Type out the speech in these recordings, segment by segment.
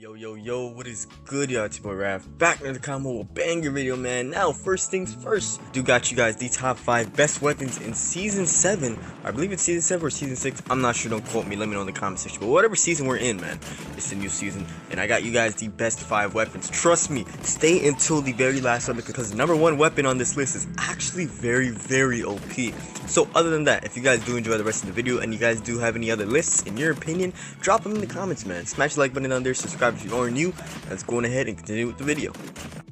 Yo, what is good, y'all? It's your boy AyeoRaph, back in the combo with a banger video, man. Now, first things first, got you guys the top 5 best weapons in Season 7. I believe it's Season 7 or Season 6. I'm not sure, don't quote me, let me know in the comment section. But whatever season we're in, man, it's a new season. And I got you guys the best 5 weapons. Trust me, stay until the very last one because the number 1 weapon on this list is actually very OP. So other than that, if you guys do enjoy the rest of the video and you guys do have any other lists, in your opinion, drop them in the comments, man. Smash the like button down there, subscribe if you are new. Let's go on ahead and continue with the video.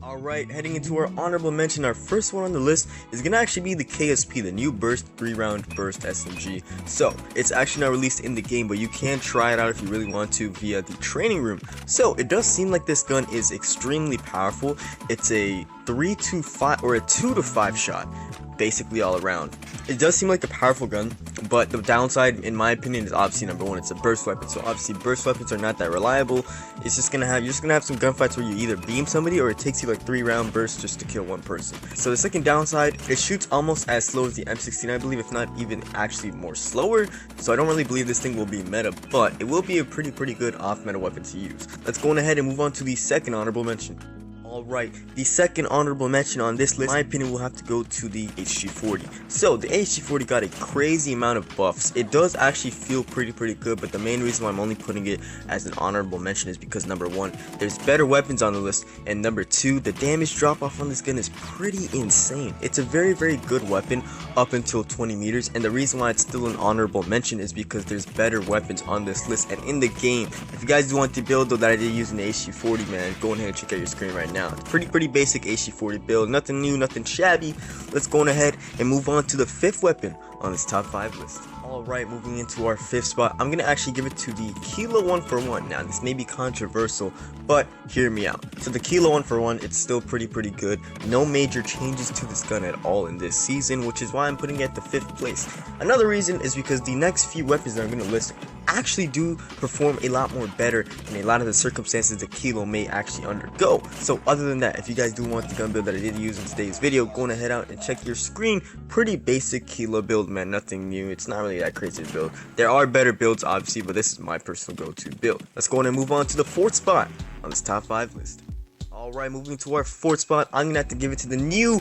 Alright, heading into our honorable mention, our first one on the list is gonna actually be the KSP, the new burst 3-round burst SMG. So it's actually not released in the game, but you can try it out if you really want to via the training room. So it does seem like this gun is extremely powerful. It's a 3 to 5 or a 2 to 5 shot, basically all around. It does seem like a powerful gun, but the downside in my opinion is obviously number 1, it's a burst weapon. So obviously burst weapons are not that reliable. You're just gonna have some gunfights where you either beam somebody or it takes you like 3-round bursts just to kill one person. So the second downside, it shoots almost as slow as the M16, I believe, if not even actually more slower. So I don't really believe this thing will be meta, but it will be a pretty good off meta weapon to use. Let's go on ahead and move on to the second honorable mention. Alright, the second honorable mention on this list, in my opinion, will have to go to the HG40. So, the HG40 got a crazy amount of buffs. It does actually feel pretty good, but the main reason why I'm only putting it as an honorable mention is because number 1, there's better weapons on the list, and number 2, the damage drop off on this gun is pretty insane. It's a very good weapon up until 20 meters, and the reason why it's still an honorable mention is because there's better weapons on this list and in the game. If you guys do want the build though that I did using the HG40, man, go ahead and check out your screen right now. It's pretty basic HG40 build, nothing new, nothing shabby. Let's go on ahead and move on to the 5th weapon on this top 5 list. Alright, moving into our 5th spot, I'm gonna actually give it to the Kilo 1-for-1. Now this may be controversial, but hear me out. So the Kilo 1-for-1, it's still pretty good. No major changes to this gun at all in this season, which is why I'm putting it at the 5th place. Another reason is because the next few weapons that I'm gonna list actually do perform a lot more better in a lot of the circumstances the Kilo may actually undergo. So other than that, if you guys do want the gun build that I did use in today's video, go on ahead out and check your screen. Pretty basic Kilo build, man, nothing new. It's not really that crazy to build. There are better builds obviously, but this is my personal go-to build. Let's go on and move on to the 4th spot on this top 5 list. Alright, moving to our 4th spot, I'm gonna have to give it to the new,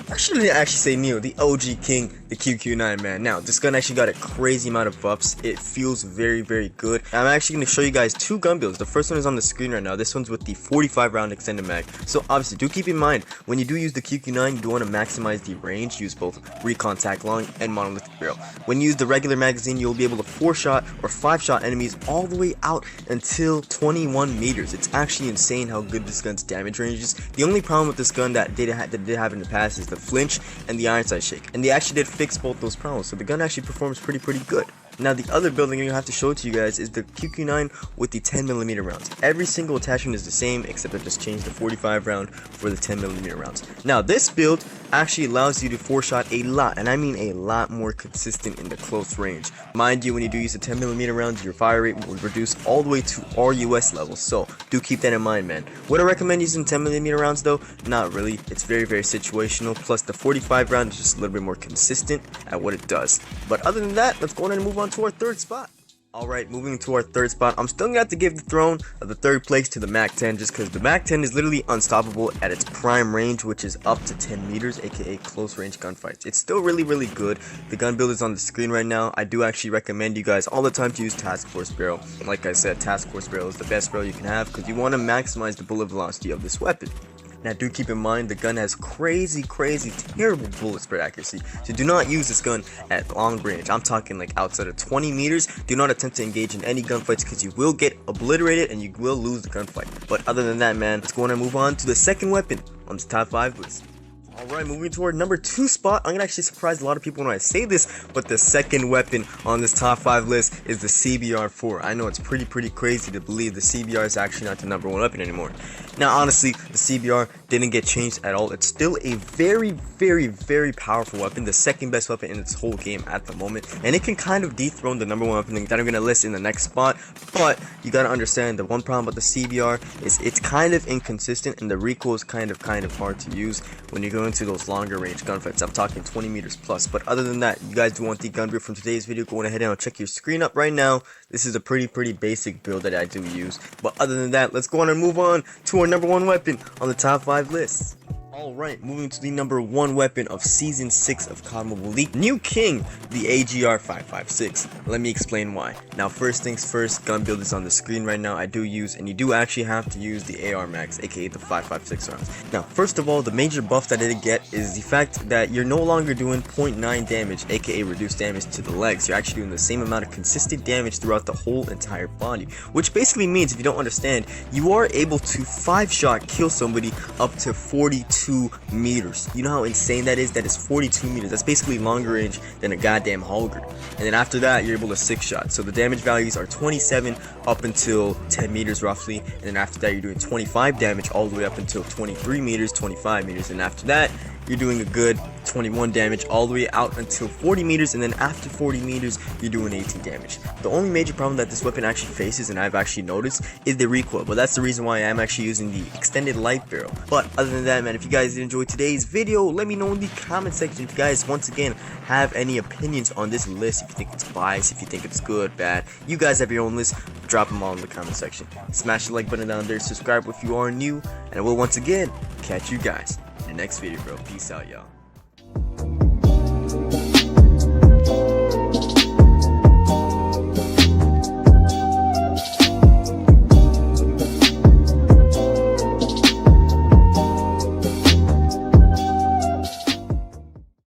I shouldn't actually say new, the OG king, the QQ9, man. Now, this gun actually got a crazy amount of buffs. It feels very good. I'm actually going to show you guys 2 gun builds. The first one is on the screen right now. This one's with the 45 round extended mag. So obviously, do keep in mind, when you do use the QQ9, you do want to maximize the range. Use both recon tac long and monolithic barrel. When you use the regular magazine, you'll be able to 4-shot or 5-shot enemies all the way out until 21 meters. It's actually insane how good this gun's damage range is. The only problem with this gun that did have in the past is the flinch and the iron sight shake, and they actually did fix both those problems, so the gun actually performs pretty good. Now the other build I'm going to have to show it to you guys is the QQ9 with the 10mm rounds. Every single attachment is the same except I just changed the 45 round for the 10mm rounds. Now this build actually allows you to 4-shot a lot, and I mean a lot more consistent in the close range. Mind you, when you do use the 10mm rounds, your fire rate will reduce all the way to RUS levels, so do keep that in mind, man. Would I recommend using 10mm rounds though? Not really. It's very situational, plus the 45 round is just a little bit more consistent at what it does. But other than that, let's go on and move on to our 3rd spot. Alright, moving to our 3rd spot, I'm still gonna have to give the throne of the 3rd place to the MAC-10 just because the MAC-10 is literally unstoppable at its prime range, which is up to 10 meters, aka close range gunfights. It's still really good. The gun build is on the screen right now. I do actually recommend you guys all the time to use Task Force Barrel. Like I said, Task Force Barrel is the best barrel you can have because you want to maximize the bullet velocity of this weapon. Now do keep in mind the gun has crazy terrible bullet spread accuracy, so do not use this gun at long range. I'm talking like outside of 20 meters. Do not attempt to engage in any gunfights because you will get obliterated and you will lose the gunfight. But other than that, man, let's go on and move on to the 2nd weapon on this top 5 list. Alright, moving toward number 2 spot, I'm gonna actually surprise a lot of people when I say this, but the 2nd weapon on this top 5 list is the CBR4. I know it's pretty crazy to believe the CBR is actually not the number 1 weapon anymore. Now honestly, the CBR didn't get changed at all. It's still a very powerful weapon, the 2nd best weapon in its whole game at the moment, and it can kind of dethrone the number 1 weapon that I'm gonna list in the next spot. But you gotta understand, the one problem with the CBR is it's kind of inconsistent and the recoil is kind of hard to use when you're go into those longer range gunfights. I'm talking 20 meters plus. But other than that, you guys do want the gun build from today's video, go ahead and check your screen up right now. This is a pretty basic build that I do use. But other than that, let's go on and move on to our number 1 weapon on the top 5 list. Alright, moving to the number 1 weapon of Season 6 of COD Mobile League, new king, the AyeoRaph. Let me explain why. Now, first things first, gun build is on the screen right now. I do use, and you do actually have to use the AR Max, aka the 5.56 rounds. Now, first of all, the major buff that I did get is the fact that you're no longer doing 0.9 damage, aka reduced damage to the legs. You're actually doing the same amount of consistent damage throughout the whole entire body, which basically means, if you don't understand, you are able to 5-shot kill somebody up to 42 meters. You know how insane that is? That is 42 meters. That's basically longer range than a goddamn Holger. And then after that, you're able to 6-shot. So the damage values are 27 up until 10 meters roughly. And then after that, you're doing 25 damage all the way up until 23 meters, 25 meters. And after that, you're doing a good 21 damage all the way out until 40 meters, and then after 40 meters you're doing 18 damage. The only major problem that this weapon actually faces, and I've actually noticed, is the recoil, but that's the reason why I'm actually using the extended light barrel. But other than that, man, if you guys did enjoy today's video, let me know in the comment section if you guys once again have any opinions on this list. If you think it's biased, if you think it's good, bad, you guys have your own list, drop them all in the comment section. Smash the like button down there, subscribe if you are new, and I will once again catch you guys in the next video, bro. Peace out, y'all.